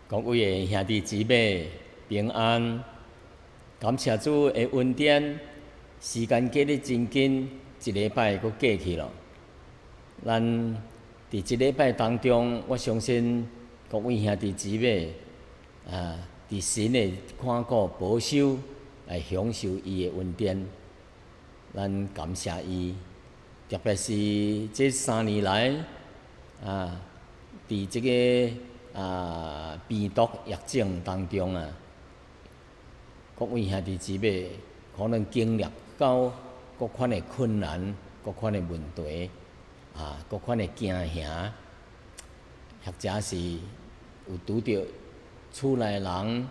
各位兄弟姊妹平安，感谢主的恩典，时间过得真紧，一礼拜佫过去了。咱伫这礼拜当中，我相信各位兄弟姊妹伫神的看顾保守，来享受伊的恩典。咱感谢伊，特别是这3年来伫这个病毒疫症当中各位兄弟姊妹可能经历到各款的困难、各款的问题各款的惊吓，或者是有拄着厝内人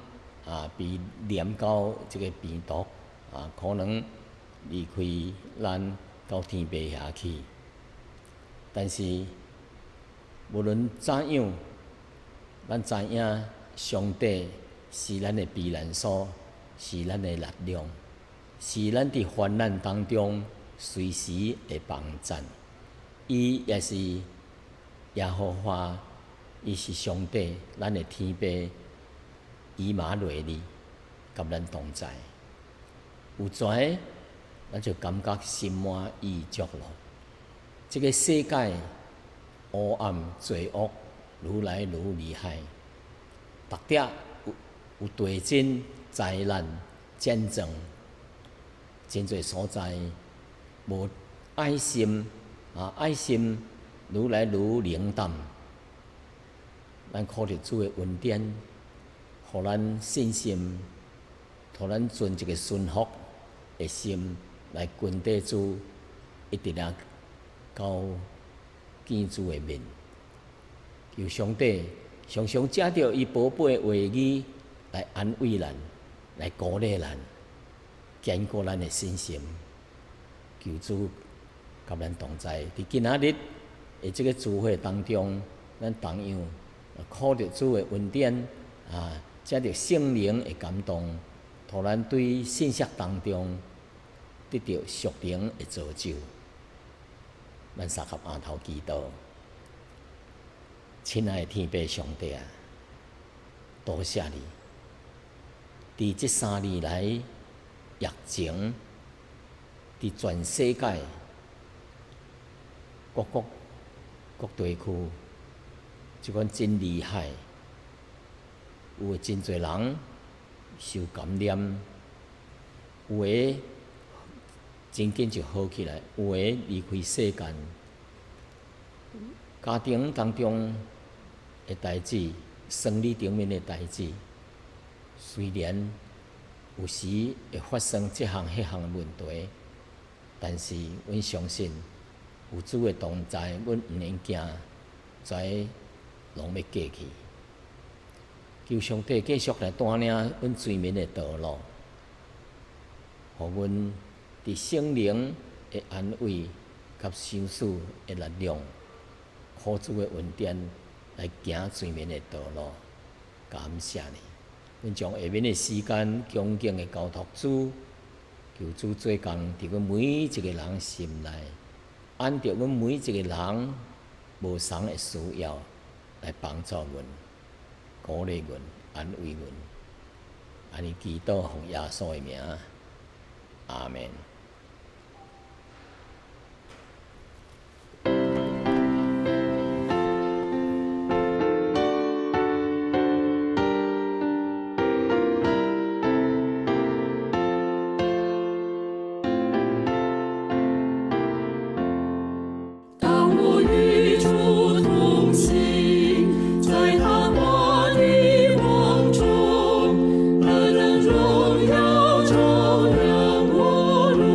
被染到这个病毒可能离开咱到天边遐去。但是无论怎样，咱知影上帝是咱的避难所，是咱的力量，是咱伫患难当中随时的帮衬。伊也是耶和华，伊是上帝，咱的天父，以马内利，甲咱同在。有跩，咱就感觉心满意足咯。这个世界黑暗罪恶愈来愈厉害，逐点有地震、灾难、战争，真侪所在无爱心爱心愈来愈冷淡。咱靠着主的恩典，互咱信心，互咱存一个顺服的心来跟地主，一直到见主的面。求上帝常常借着伊宝贝的话语来安慰咱，来鼓励咱，坚固咱的信心。求主甲咱同在。伫今仔日的这个聚会当中，咱同样靠着主的恩典借着圣灵的感动，互咱对信息当中得到属灵的造就。咱三合额头祈祷。亲爱的天父上帝多谢你！伫这3年来疫情，伫全世界各国各地区，即款真厉害，有诶真侪人受感染，有诶真紧就好起来，有诶离开世间。家庭当中的代志，生理顶面的代志，虽然有时会发生这项迄项的问题，但是阮相信有主的同在，阮毋免惊，跩拢要过去。求上帝继续来带领阮水面的道路，互阮伫圣灵的安慰甲相属的力量，靠主的恩典来行水面的道路。感谢你，阮将下面的时间恭敬的交托主，求主做工伫阮每一个人心内，按照阮每一个人无同的需要来帮助阮、鼓励阮、安慰阮。安尼祈祷奉耶稣的名，阿门。荣耀照亮我路。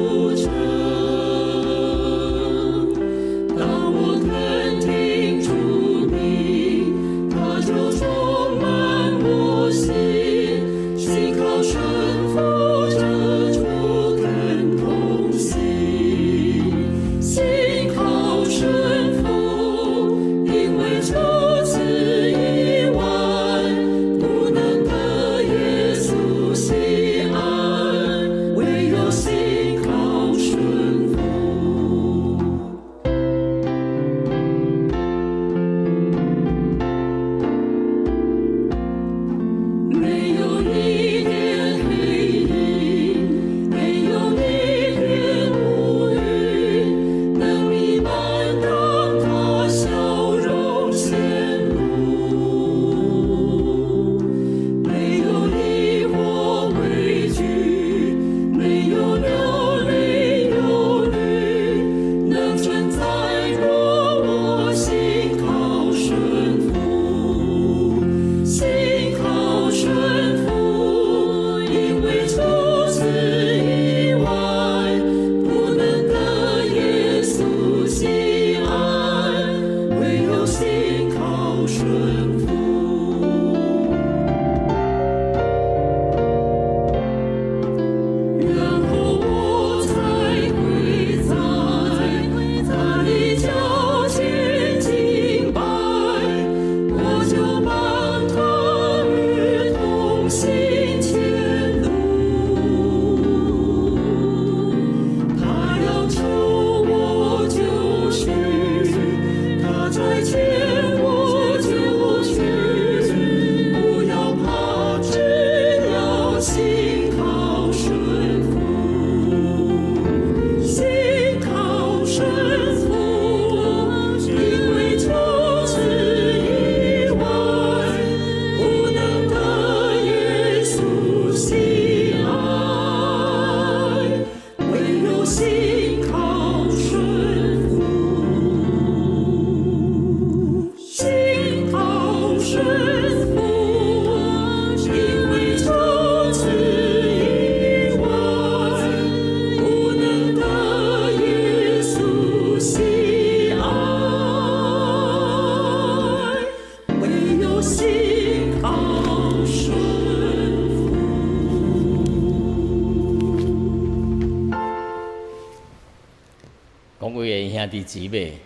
各位兄弟姊妹，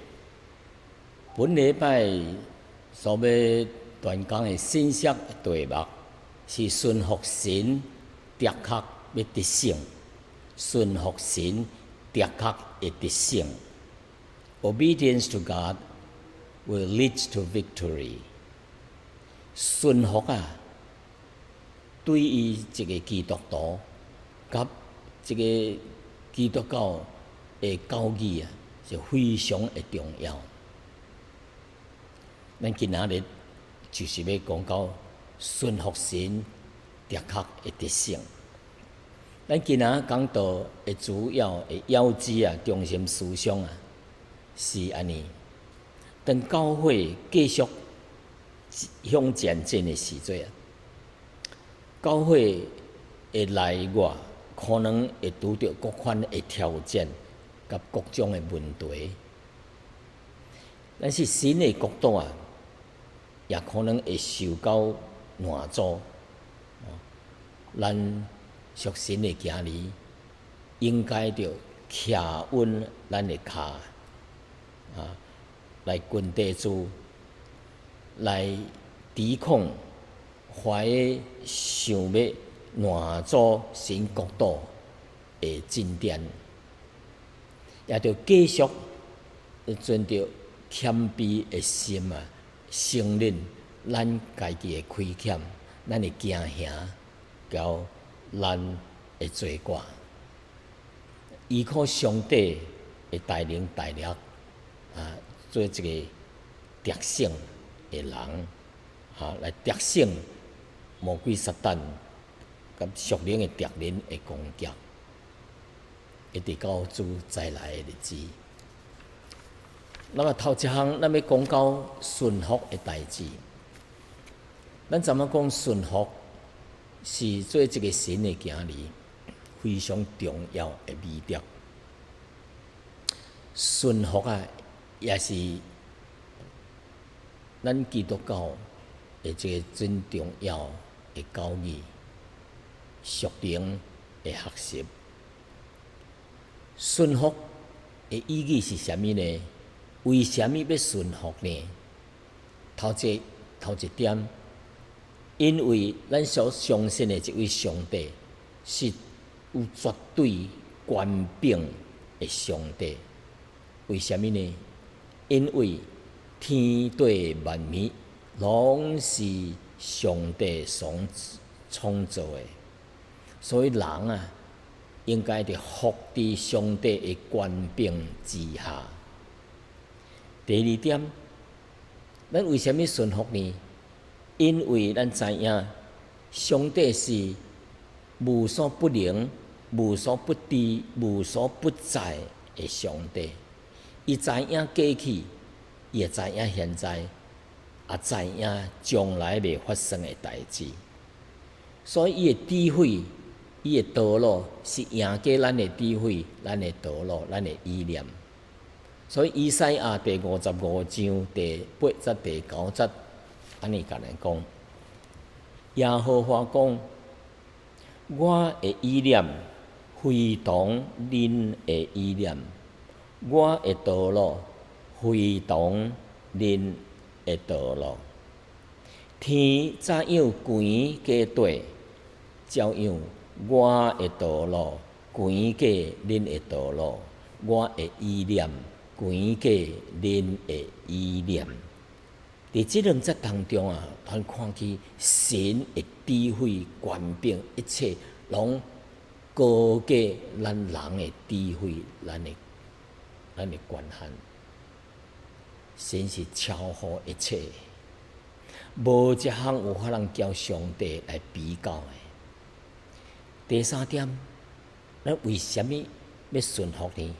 本礼拜所要传讲的信息题目是顺服神，的确要得胜。顺服神，的确会得胜。Obedience to God will lead to victory。顺服啊，对于一个基督徒，甲一个基督教的教义啊，是非常的重要。咱今仔日就是要讲到顺服神，的确会得胜。咱今仔讲到的主要的要旨啊，中心思想啊，是安尼：当教会继续向前进的时阵啊，教会的内外可能会拄着各款的挑战，甲各种的问题。但是神的国度啊，也可能会受到难阻。咱属神的行儿，应该着徛稳咱的脚，来grund地主，来抵抗凡想要难阻神国度的进展，也着继续存着谦卑的心啊，承认咱家己的亏欠，咱的惊吓，交咱的罪过，依靠上帝的带领带领做一个得胜的人来得胜魔鬼撒旦甲属灵的敌人的攻击，一直到主再来的日子。那么头一项，咱要讲到顺服的代志。咱怎么讲顺服？是做一个神的行儿，非常重要的美德。顺服啊，也是咱基督教的一个真重要的教义，属灵的学习。顺服的意义是啥物呢？为什么要顺服呢？头一点。因为咱所相信的这位上帝是有绝对权柄的上帝。为什么呢？因为天地万物拢是上帝所创造的，所以人啊，应该着服伫上帝的权柄之下。第二点，咱为什么顺服呢？因为咱知影，上帝是无所不能、无所不知、无所不在的上帝。伊知影过去，伊也知影现在，也知影将来未发生的代志。所以伊的智慧、伊的道路是赢过咱的智慧、咱的道路、咱的意念。所以以赛亚第55章第8节、第9节。安尼甲咱讲，耶和华讲：我的意念非同恁的意念，我的道路非同恁的道路。天怎样悬过地，照样我的道路悬过恁的道路，我的意念悬过恁的意念。伫即两节当中啊，咱看见神的智慧、权柄，一切拢高过咱人的智慧、咱的权限。神是超乎一切，无一项有法通交上帝来比较的。第三点，咱为什么要顺服呢？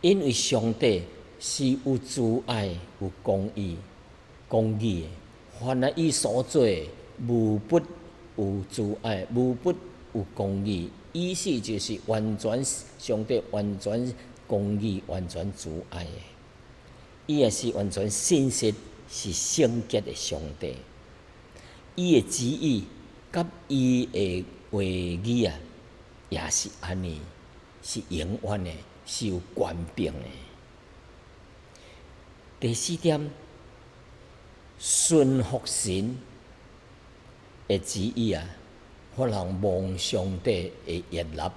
因为上帝是有慈爱、有公义的，凡係伊所做，無不有慈愛，無不有公義。意思就是完全上帝完全公義、完全慈愛的。伊也是完全信實，是聖潔的上帝。伊的旨意甲伊的話語啊，也是安尼，是永遠的，是有权柄的。第四点，顺服神的旨意啊，互人蒙上帝的悦纳，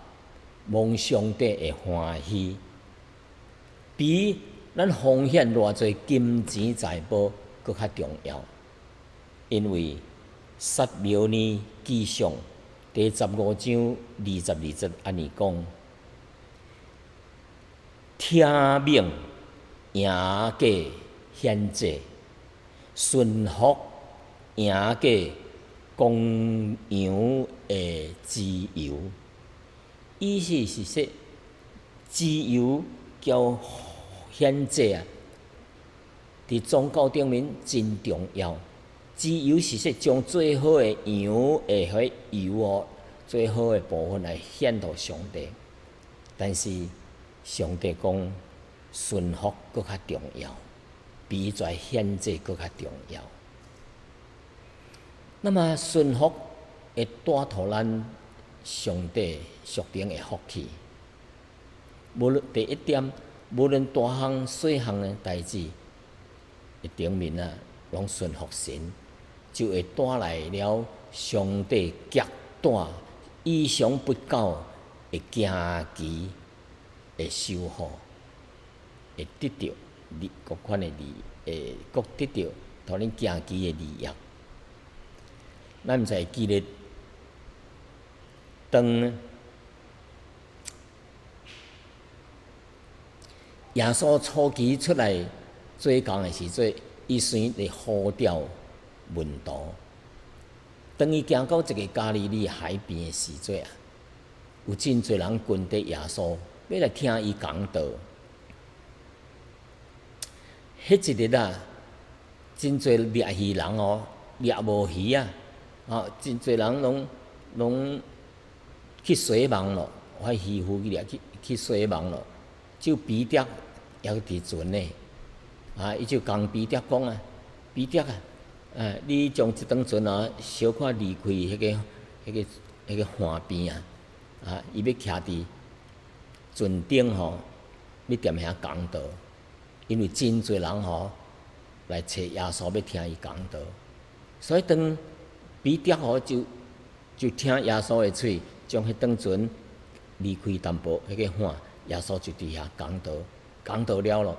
蒙上帝的欢喜，比咱奉献偌济金钱财宝搁较重要。因为撒母耳记上第15章22节安尼讲：听命赢过献祭，顺服赢过公羊的脂油。意思是说，脂油交献祭啊，伫宗教顶面真重要。脂油是说将最好的羊的迄油哦，最好的部分来献给上帝。但是上帝讲，顺服搁较重要，比在献祭搁较重要。那么顺服会带互咱上帝属灵的福气。无论第一点，无论大项小项的代志，一顶面啊，拢顺服神，就会带来了上帝极大意想不到的惊奇的收获，会得到各款的各得到互恁惊奇的利益。咱毋知记日当耶稣初期出来做工的时阵，伊先咧呼召门徒。当伊行到一个加利利海边的时阵啊，有真侪人跟着耶稣，要来听伊讲道。迄一日啊，真侪掠鱼人哦，掠无鱼啊，真侪人拢去洗网咯，迄渔夫去洗网咯。就彼得也伫船呢，伊就讲彼得讲啊，彼得啊，你将即张船啊，小可离开迄个岸边啊，伊要徛伫船顶吼，要踮遐讲道，因为真侪人吼来找耶稣要听伊讲道，所以当彼得吼就听耶稣的喙，将迄张船离开淡薄迄个岸。耶稣就伫遐讲道，讲道了咯。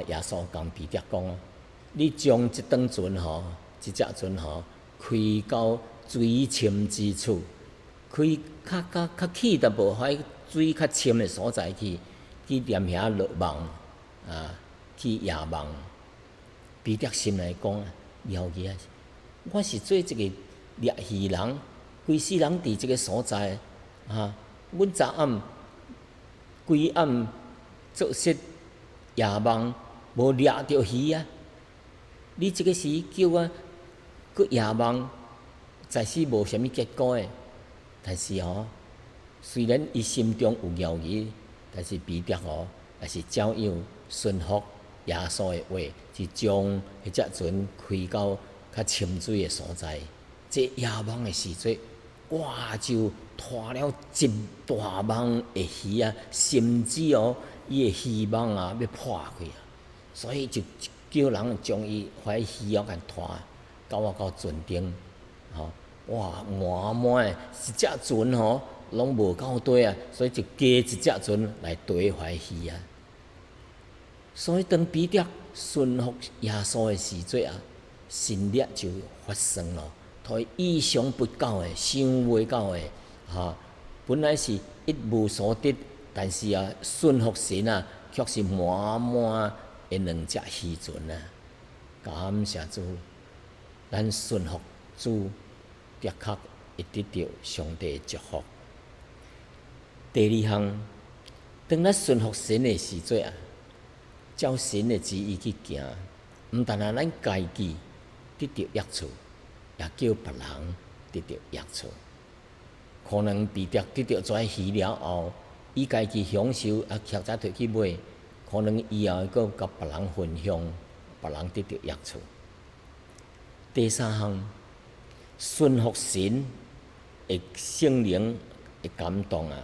耶稣讲彼得讲啊，你将即张船吼，即只船吼，开到水深之处，开较起淡薄，迄水较深的所在去踮遐落网去野网。彼得心内讲啊，了解啊，我是做一个掠鱼人，规世人伫即个所在阮昨暗规暗做些夜梦，无掠着鱼啊！你即个时叫我搁夜梦，在是无啥物结果诶。但是虽然伊心中有犹豫，但是彼得也是照样顺服耶稣诶话，是将迄只船开到较深水诶所在。这夜梦诶时阵，哇就拖了一大网的鱼啊，甚至伊的鱼网啊要破开啊，所以就叫人将伊怀鱼啊甲拖到船顶，哇满满的一只船拢无够多啊，所以就加一只船来堆怀鱼啊。所以当彼得顺服耶稣的时阵啊，神力就发生了。他意想不到的、想袂到的，本来是一无所得，但是顺服神啊，却是满满的2只鱼船啊！感谢主，咱顺服主，的确会得到上帝的祝福。第二项，当咱顺服神的时阵啊，照神的旨意去行，毋但咱家己得到益处。也叫别人得到益处。可能彼得得到遮鱼了后，伊家己享受，或者摕去买，可能以后阁甲别人分享，别人得到益处。第三项，顺服神的圣灵的感动啊，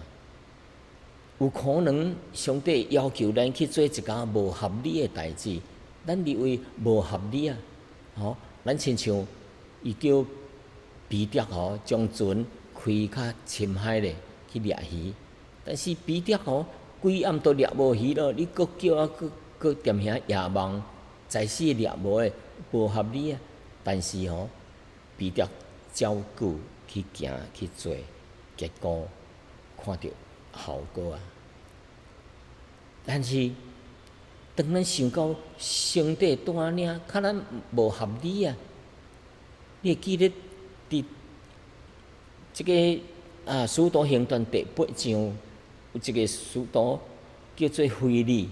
有可能上帝要求咱去做一件无合理的代志，咱认为无合理啊，咱亲像伊叫彼得将船开较深海咧去掠鱼，但是彼得规暗都掠无鱼咯，你佫叫佫踮遐野望，在死掠无诶，无合理啊。但是彼得照旧去行去做，结果看到效果啊。但是当咱想到上帝带领，较咱无合理啊。你会记得伫即个使徒行传第8章有一个使徒叫做腓利，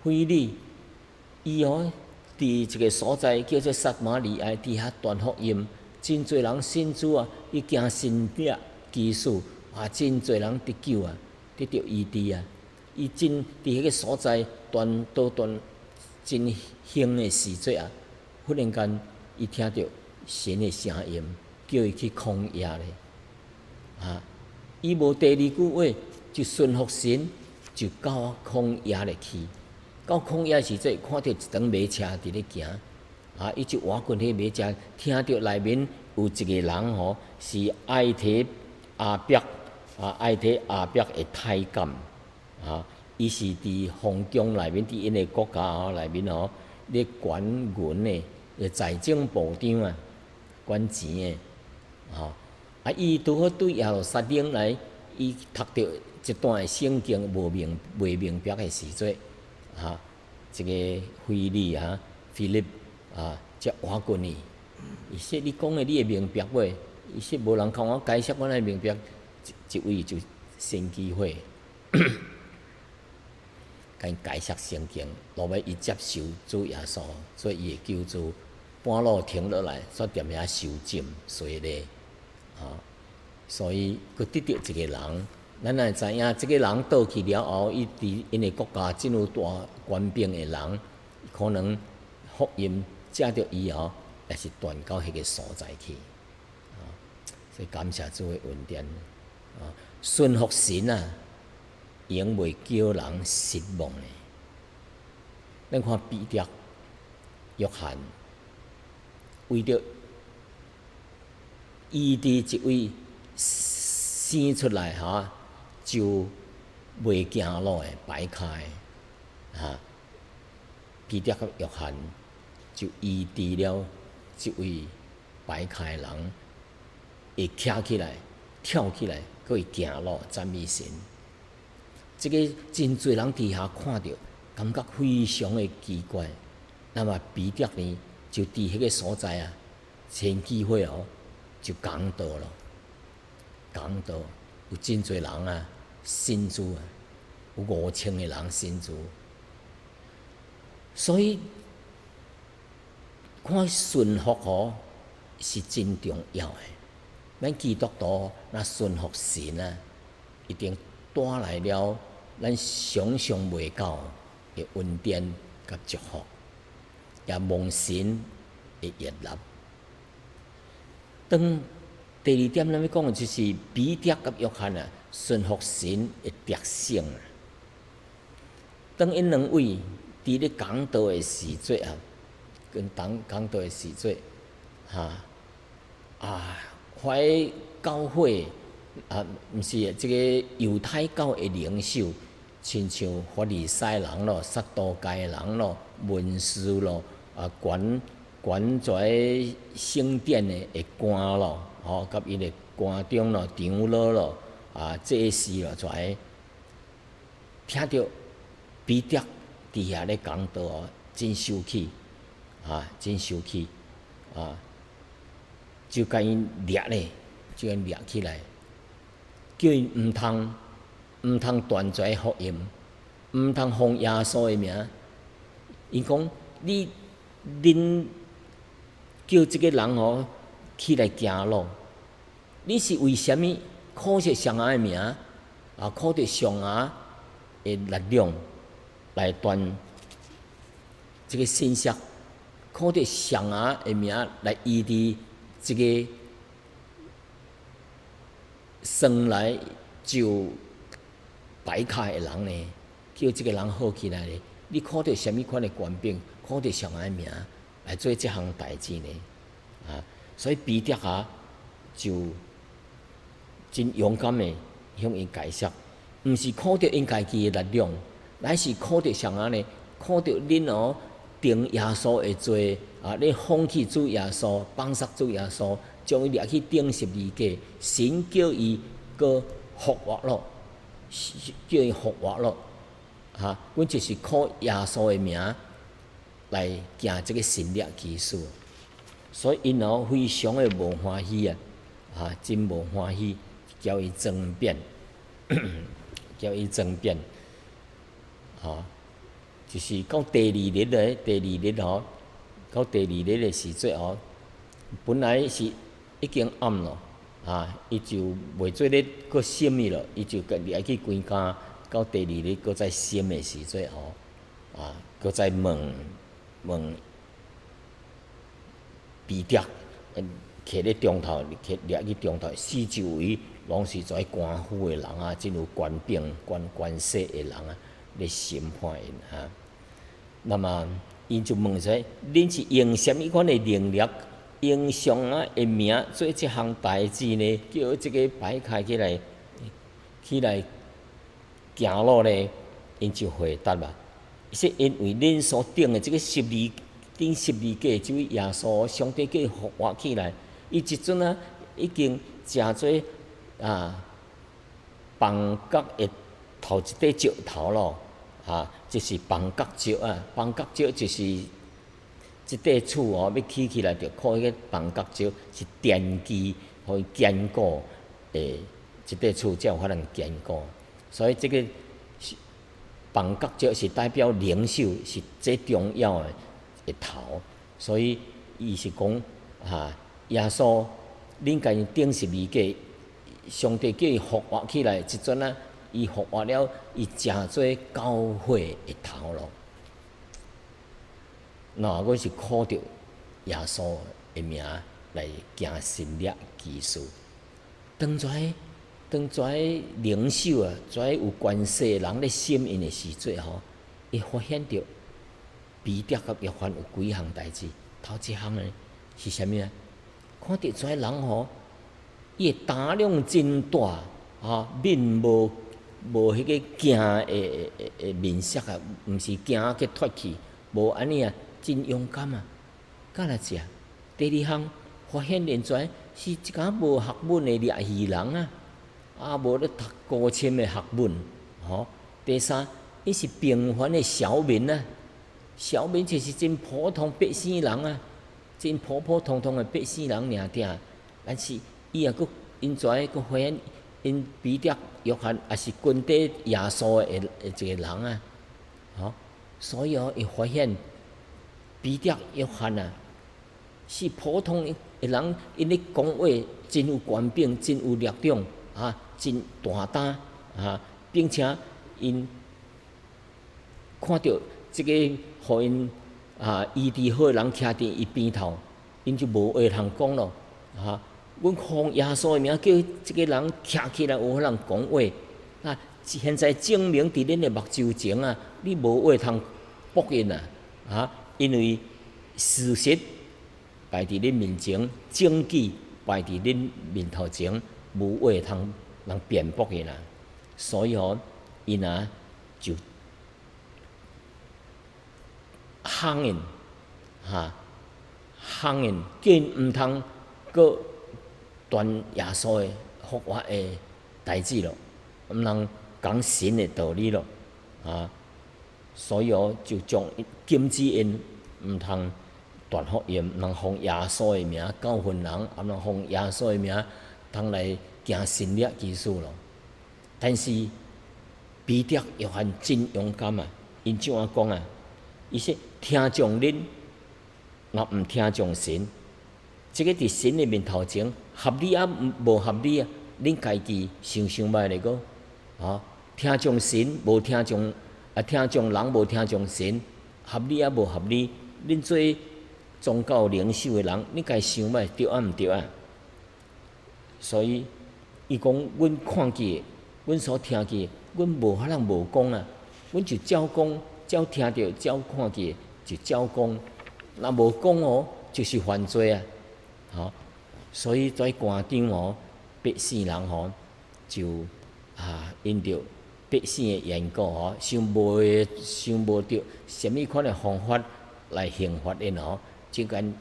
腓利伊伫一个所在叫做撒玛利亚，伫遐传福音，真侪人信主啊，伊行神迹奇事真侪人得救啊，得到医治啊。伊真伫迄个所在传真兴的时节啊，忽然间伊听到神的声音，叫伊去曠野咧。伊无第二句话，就顺服神，就到旷野咧去。到旷野时节，看到一张马车伫咧行，伊就滑过迄马车，听到内面有一个人是埃提阿伯的太监。伊是伫皇宫内面，伫因个国家内面咧管银的财政部长啊，管钱的。伊拄好对耶路撒冷来，伊读到一段的圣经无明白的时节，这个腓利Philip 才话过去。伊说：“你讲的你会明白袂？”伊说：“无人向我解释，我哪会明白？”一位就先机会。甲因解释圣经，落尾伊接受主耶稣做伊的救主，半路停落来，煞踮遐受浸洗礼，所以佫得到一个人，咱也知影，这个人倒去了后，伊伫因的国家真有大官兵的人，可能福音借着伊也是传到迄个所在去，所以感谢主的恩典，顺服神啊！永袂叫人失望的。咱看彼得、约翰，为着医治一位生出来就袂行路的白卡的彼得甲约翰就医治了这位白卡的人，会站起来、跳起来，佫会行路，赞美神。这个真侪人伫遐看到，感觉非常的奇怪。那么彼得呢，就伫迄个所在趁机会就讲道了。讲道有真侪人信主有5000个人信主。所以看顺服是真重要的。咱基督徒若顺服神一定带来了咱想象袂到的恩典甲祝福，也蒙神的悦纳。当第二点，咱要讲的就是彼得甲约翰顺服神的特性。当因两位伫咧讲道的时节跟讲道的时节怀教会毋是即个犹太教的领袖，亲像法利赛人咯、撒都该人咯、文士咯、管跩圣殿的官咯，甲伊的官长咯、长老咯、祭司咯，跩听到彼得伫遐咧讲道真生气真生气就甲因掠咧，就因掠起来。叫因毋通断绝福音，毋通奉耶稣的名。伊讲恁叫即个人起来行路，你是为虾米靠着上帝的名靠着上帝的力量来传即个信息，靠着上帝的名来医治即个生来就摆卡的人呢，叫即个人好起来咧，你考着啥物款的官兵，考着上个名来做即项代志呢？啊，所以彼得啊，就真勇敢的向伊解释，毋是靠着因家己的力量，乃是靠着啥啊呢？靠着恁定耶稣的罪啊，你放弃主耶稣，放杀主耶稣，将伊掠去钉十字架，神叫伊个复活咯，叫伊复活咯，哈！阮就是靠耶稣的名来行这个神力奇事，所以因非常的无欢喜啊，真无欢喜，叫伊争辩，叫伊争辩，就是到第二日到第二日的时阵本来是已经暗咯，伊就袂做咧搁闪伊咯，伊就掠去关监，到第二日搁再闪的时阵搁再问彼得，徛咧中头，掠去中头，四周围拢是跩官府的人真有官兵、官势的人咧审判因那么因就问说：恁是用什么款的能力，用上的名做这项代志呢？叫这个摆开起来行路呢？因就回答啦，说因为恁所顶的这个十字架，这位耶稣，上帝叫伊复活起来，伊即阵已经诚做房角的头一块石头咯。就是房角石房角石就是即块厝要起来，着靠迄个房角石是奠基，互伊坚固诶，即块厝才有法通坚固。所以这个房角石是代表领袖，是最重要的头。所以伊是讲耶稣，恁家己钉十字架，上帝叫伊复活起来，即阵伊复活了，伊诚做教会的头咯。那阮是靠着耶稣的名来行神力奇事。当跩领袖跩有权势的人咧审因的时阵伊发现着彼得甲约翰有几项代志。头一项呢是啥物啊？看着跩人伊的胆量真大面无迄个惊的面色毋是惊去脱去，无安尼真勇敢敢若只。第二项发现连跩是一个无学问的掠鱼人无咧读高深的学问第三，伊是平凡的小民小民就是真普通百姓人真普普通通的百姓人尔定，但是伊佫因跩佫发现。因彼得、约翰也是跟底耶稣的一个人所以伊发现彼得、约翰是普通的人，因咧讲话真有权柄，真有力量真大胆并且因看到这个互因医治好的人徛伫伊边头，因就无话通讲咯阮奉耶稣的名叫即个人徛起来，有法通讲话现在证明伫恁的目睭前你无话通驳因因为事实摆伫恁面前，证据摆伫恁面头前，无话通人辩驳因所以因就夯因夯因，叫因毋通搁传耶稣的复活的代志咯，毋通讲神的道理咯所以就将禁止因毋通传福音，毋通奉耶稣的名教训人，毋通奉耶稣的名通来行神力奇事咯。但是彼得、约翰真勇敢因怎讲伊说听从恁，若毋听从神。这个伫神的面头前，合理无合理恁家己想觅咧个听从神无听从听从人无听从神，合理无合理？恁做宗教领袖的人，恁家想觅对毋对所以伊讲，阮看见阮所听见，阮无法通无讲啊，阮就照讲，照听着，照看见，就照讲。若无讲哦，就是犯罪啊！吼，所以在官场哦，百姓人吼就因着百姓的缘故吼，想无着什物款的方法来刑罚因吼，就敢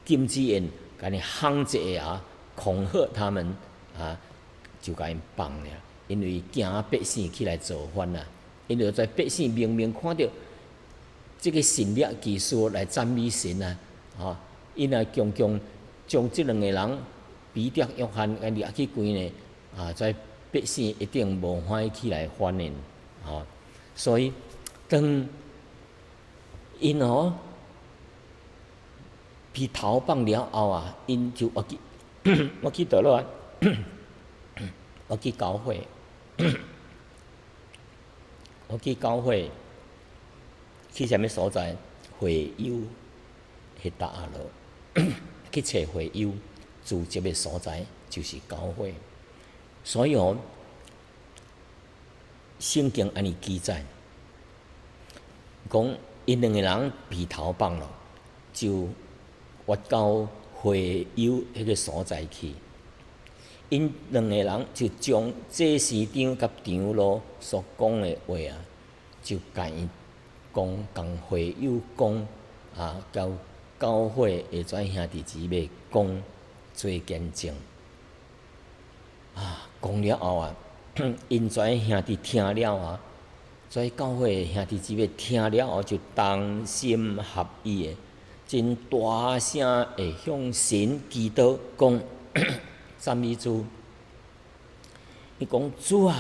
禁止因，甲因限制恐吓他们就甲因放了，因为惊百姓起来造反啊！因为在百姓明明看到这个神力技术来赞美神啊！因也强强将这两个人彼得、约翰给掠去关呢在百姓一定无欢喜起来欢迎所以当因被头放了后因就我去倒落我去教会，我去教会，去啥物所在？会友迄搭落，去找会友聚集的所在就是教会。所以圣经安尼记载，讲因两个人被头放了，就挖到会友迄个所在去。因两个人就将祭司长甲长老所讲的话就甲伊讲，共会友讲交教会下跩兄弟姊妹讲做见证讲了后因跩兄弟听了跩教会的兄弟姊妹听了后就同心合意的，真大声的向神祈祷讲。赞美主，伊讲主啊，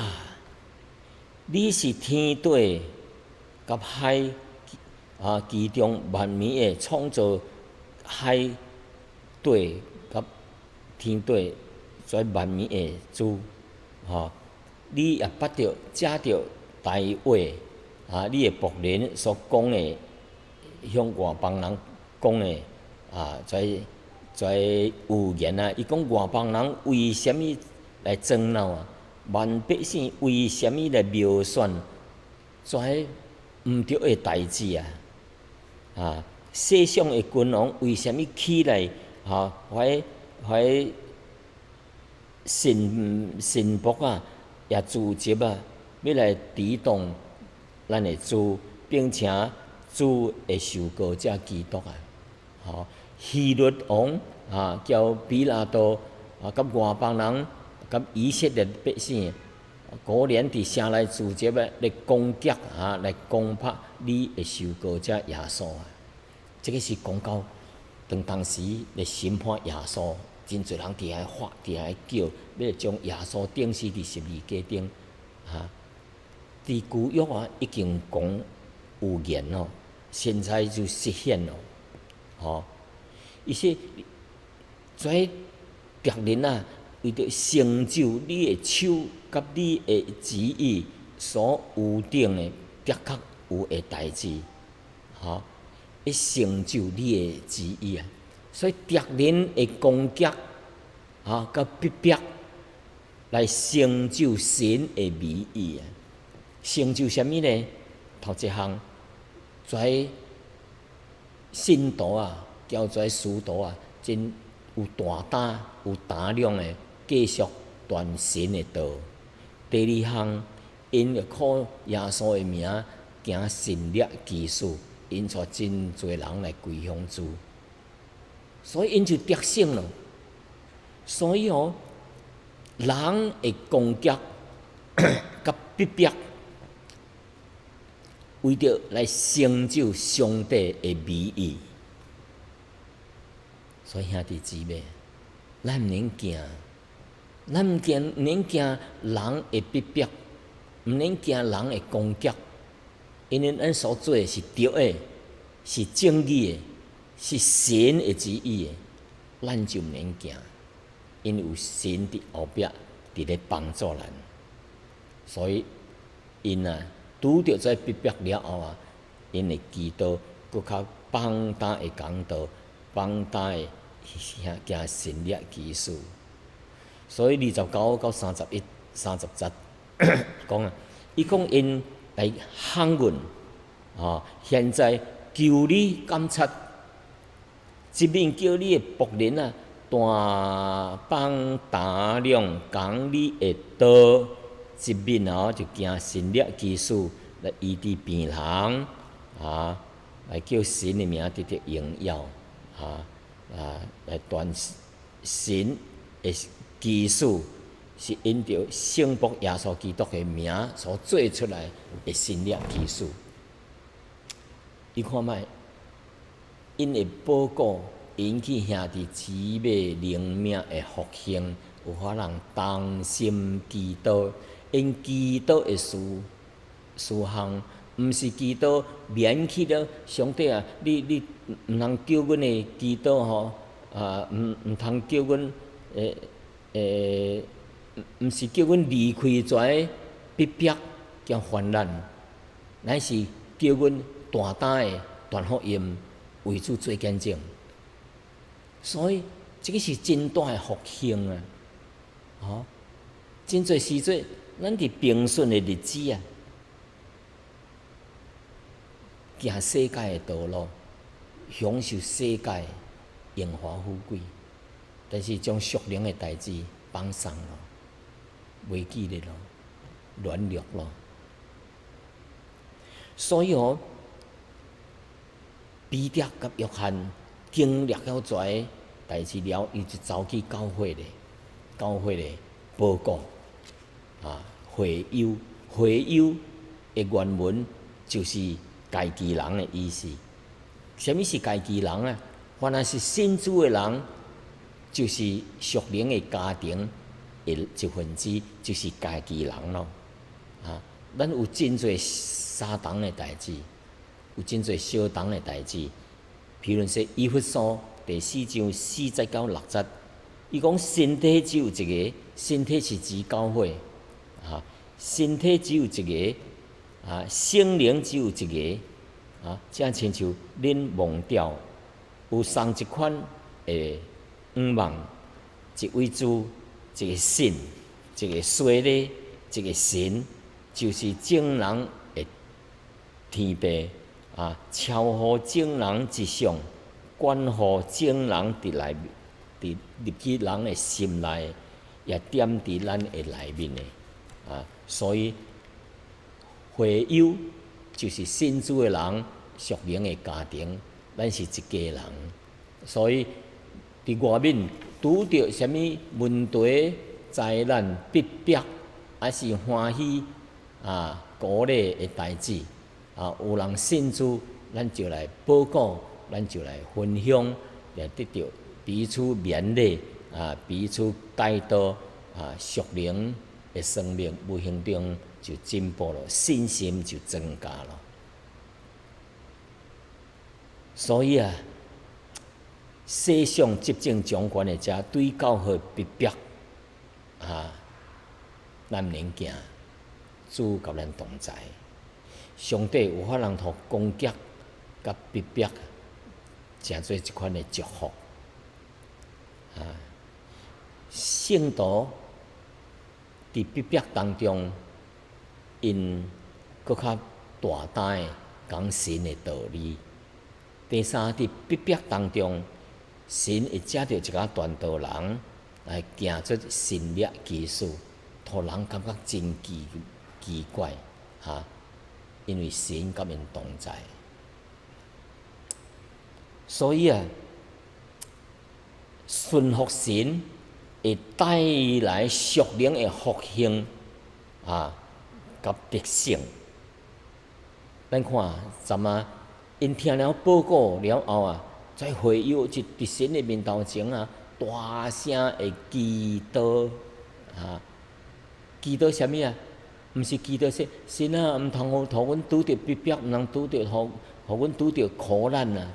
你是天地甲海其中万物的创造，海地甲天地跩万物的主你也捌着借着大话你的仆人所讲的，向外邦人讲的跩有言伊讲外邦人为虾米来争闹万百姓为虾米来描选跩毋对的代志世上的君王为虾米起来怀神仆也自集要来抵挡咱的主，并且主的受膏者基督希律王叫比拉多甲外邦人甲以色列百姓果然伫城内自集来攻击来攻破你的受膏者耶稣这个是讲到当时来审判耶稣，真侪人伫遐喊伫遐叫，要将耶稣钉死伫十字架顶伫旧约已经讲有言现在就实现了伊说跩别人为着成就你的手甲你的旨意所有定的，的确有的代志要成就你的旨意所以敌人的攻击甲逼迫来成就神的美意成就什么呢？头一项跩信徒叫做使徒真有大胆有胆量的继续传神的道。第二项，因要靠耶稣的名行神力奇事，因带真侪人来归向主，所以因就得胜了。所以人会攻击甲逼迫，为着来成就上帝的美意。所以兄弟姊妹，咱毋免惊，咱毋免惊人的逼迫，毋免惊人的攻击，因为咱所做的是对的，是正义的，是神的旨意的，咱就毋免惊，因为有神伫后壁伫咧帮助咱。所以因拄着在逼迫了后因会祈祷，搁较放胆的讲道，放胆的行神力奇事。所以29到31、30节讲伊讲因来喊阮，现在求你监察，一面叫你的仆人啊，大放大量讲你的道，一面就行神力奇事来医治病人，来叫神的名得到荣耀，来传神的奇事，是因着圣仆耶稣基督的名所做出来的神力奇事。你看卖，因的报告引起兄弟姊妹灵命的复兴，有法人同心祈祷，因祈祷的事项，毋是祈祷免去了上帝啊！你毋通叫阮的祈祷吼，毋通叫阮毋是叫阮离开遮逼迫甲患难，乃是叫阮大胆的传福音，为主做见证。所以，这个是真大的复兴啊！真侪时阵，咱伫平顺的日子啊，行世界的道路，享受世界荣华富贵，但是将属灵的代志放松了，袂记咧咯，软弱咯。所以彼得甲约翰经历了遮代志了，伊就走去教会咧报告会友的原文就是家己人的意思。什么是家己人啊？凡是信主的人，就是属灵的家庭的一份子，就是家己人咯。咱有真侪相同的代志，有真侪相同的代志。譬如说，以弗所第4章4节到6节，伊讲身体只有一个，身体是指教会身体只有一个圣灵只有一个正亲像恁忘掉有送一款的愿望，一位主，一个神，一个洗礼，一个神，就是众人的天父超乎众人之上，管乎众人伫入去人的心内，也点伫咱的内面的所以会友就是信主的人，属灵的家庭，咱是一家人。所以伫外面拄着什么问题、灾难、逼迫，还是欢喜鼓励的代志有人信主，咱就来报告，咱就来分享，来得到彼此勉励彼此带导属灵的生命无形中就进步了，信心就增加了。所以世上执政掌权的者对教会逼迫咱免惊，主甲咱同在。上帝有法人互攻击甲逼迫，诚做一款的祝福圣徒伫逼迫当中，因搁较大胆的讲神的道理。第三，伫逼迫当中，神会借着一个传道人来行出神力奇事，互人感觉真奇怪因为神甲因同在。所以顺服神会带来属灵的复兴甲得胜。咱看因听了报告了后在会友就伫神的面头前大声的祈祷祈祷什么毋是祈祷说神毋通互阮拄着逼迫，毋通拄着互阮拄着苦难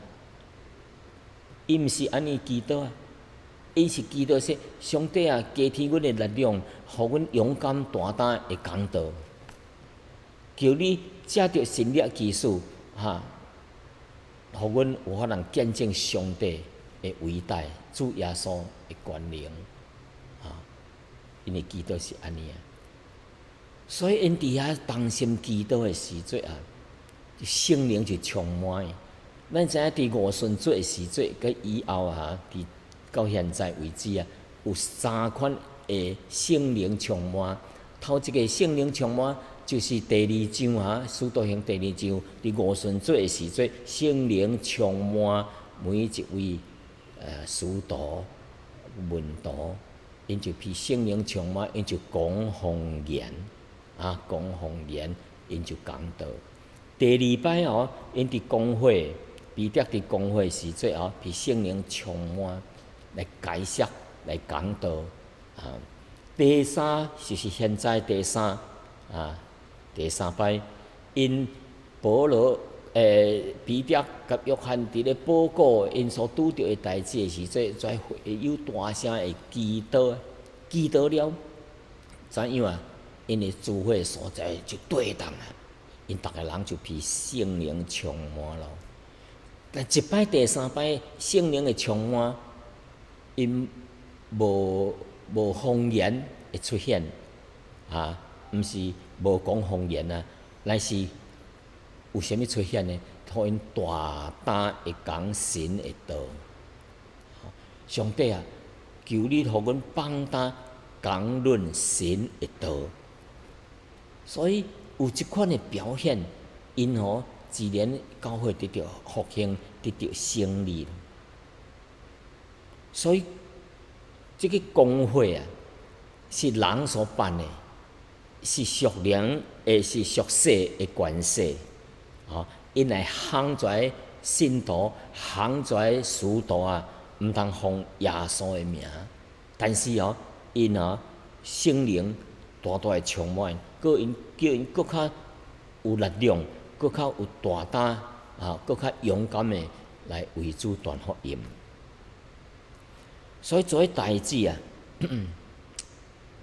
伊毋是安尼祈祷伊是祈祷说上帝加添阮的力量，互阮勇敢大胆的讲道，求你借着神力奇事互阮有法通见证上帝的伟大，主耶稣的权能因为祈祷是安尼所以因伫遐同心祈祷的时阵啊，圣灵就充满。咱知影伫五旬节的时阵，佮以后啊，到现在为止啊，有3款的圣灵充满。头一个圣灵充满，就是第2章啊，《使徒行》第2章，伫五旬节的时阵，圣灵充满每一位使徒、门徒，因就被圣灵充满，因就讲方言啊，讲方言，因就讲道。第2摆哦，因伫公会，彼得伫公会时阵哦，被圣灵充满来解释、来讲道啊。第3就是现在第3摆，因保罗彼得甲约翰伫咧报告因所拄着的代志的时阵，才会有大声的祈祷，祈祷了，怎样啊？因的聚会所在就对当啊，因逐个人就被圣灵充满了。但一摆第3摆圣灵的充满，因无方言会出现啊，毋是无讲方言啊，乃是有啥物出现呢？互因大胆会讲神的道。上帝啊，求你互阮放胆讲论神的道。所以有即款的表现，因自然教会得到复兴，得到胜利。所以这个公会啊，是人所办的，是属灵的，是属世的关系。因来行在信徒，行在使徒啊，毋通奉耶稣的名，但是因圣灵大大的充满，叫因搁较有力量，搁较有大胆搁较勇敢的来为主传福音。所以做些代志啊，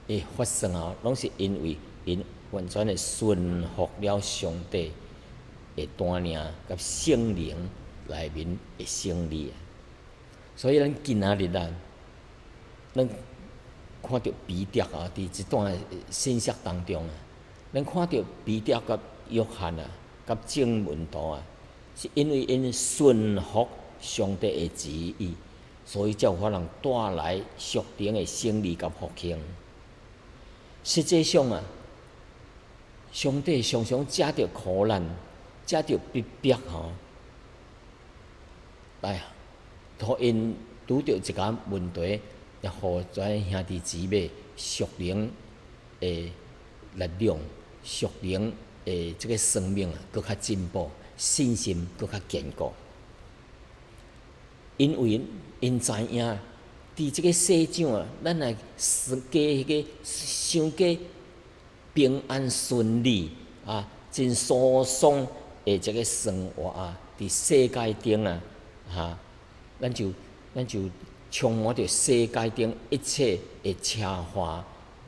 会发生拢是因为因完全的顺服了上帝的带领，甲圣灵内面的胜利。所以咱今仔日啊，咱看到彼得伫即段信息当中啊，咱看到彼得甲约翰啊，甲众门徒啊，是因为因顺服上帝的旨意，所以才有法通带来属灵的胜利甲复兴。实际上啊，上帝常常借着苦难，借着逼迫来互因拄着一个问题，也互跩兄弟姊妹属灵的力量、属灵的这个生命搁较进步，信心搁较坚固。因为因知影，伫即个世上啊，咱来加迄个伤加平安顺利真舒爽的即个生活伫世界顶咱就充满着世界顶一切的车花，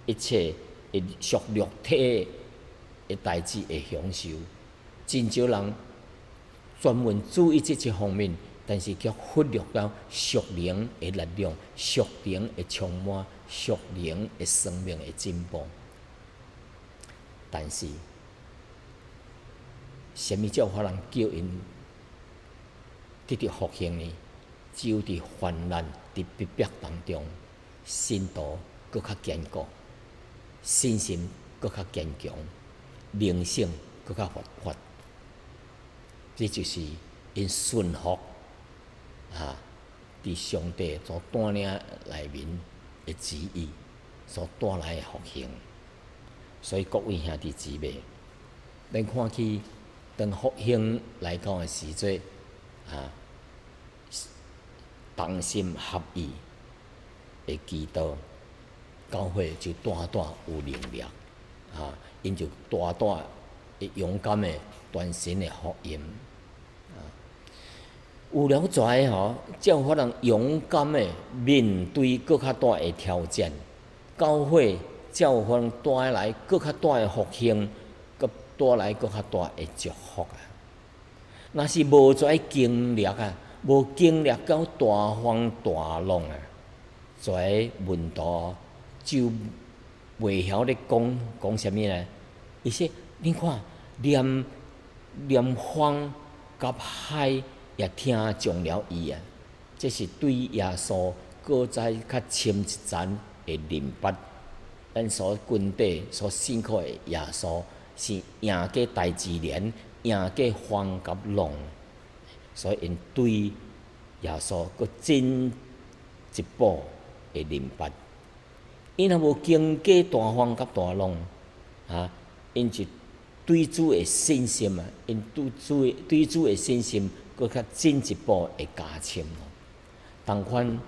一切的属肉体的代志的享受。真少人专门注意这方面，但是却忽略了属灵的力量、属灵的充满、属灵的生命的进步。但是，什么才有法通叫因得到复兴呢？只有伫患难、伫逼迫当中，信徒搁较坚固，信心搁较坚强，灵性搁较活泼。这就是因顺服伫上帝所带领内面的旨意所带来的复兴。所以各位兄弟姊妹，咱看起当复兴来到的时阵同心合意的祈祷，教会就大大有能力因就大大的勇敢的传神的福音有了才才有法通勇敢的面对搁较大的挑战，教会才有法通带来搁较大的复兴，佮带来搁较大的祝福若是无跩经历无经历到大风大浪跩门徒就袂晓咧讲啥物呢？而且你看，连风甲海也听从了伊啊，这是对耶稣搁再较深一层的认捌。咱所军队所辛苦的耶稣，是赢过大自然，赢过风甲浪，所以因对耶稣搁进一步的认捌。因若无经过大风甲大浪，因是对主的信心啊，因对主的信心搁较进一步的加深。同款，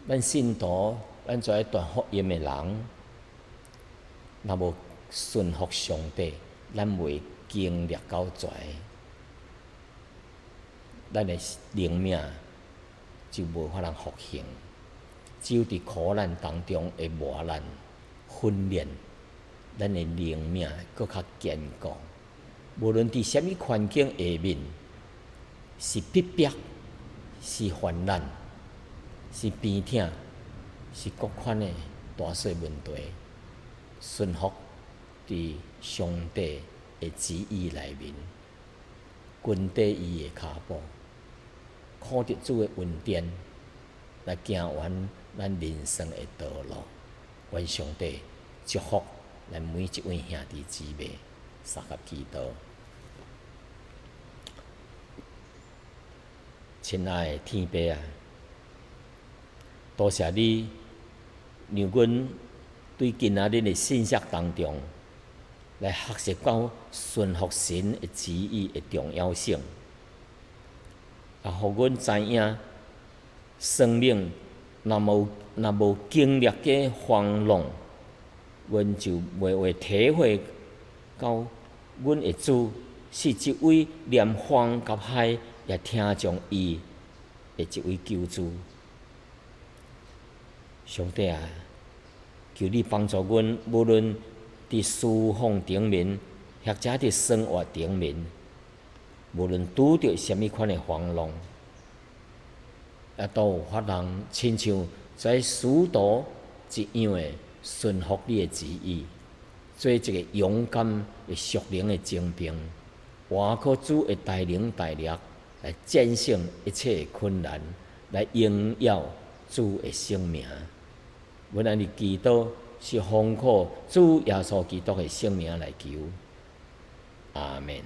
咱信徒，咱做爱传福音的人，若无顺服上帝，咱袂经历到遮，咱的灵命就无法通复兴。只有伫苦难当中的磨难、训练，咱的灵命搁较坚固。无论伫什物环境下面，是逼迫，是患难，是病痛，是各款的大小问题，顺服伫上帝的旨意内面，跟在伊的脚步，靠着主的恩典来行完咱人生的道路。愿上帝祝福咱每一位兄弟姊妹，三甲祈祷。亲爱的天父啊，多谢你让阮对今仔日的信息当中来学习到顺服神的旨意的重要性，也互阮知影生命若无经历过风浪，阮就袂会体会到阮的主是一位连风甲海也听从伊的一位救主。上帝啊，求你帮助阮，无论伫侍奉顶面，或者伫生活顶面，无论拄着什物款的风浪，也都有法通亲像在使徒一样的顺服你的旨意，做一个勇敢的属灵的精兵，活靠主的带领带领，来战胜一切的困难，来荣耀主的圣名。阮安尼祈祷，是奉靠主耶稣基督的圣名来求，阿门。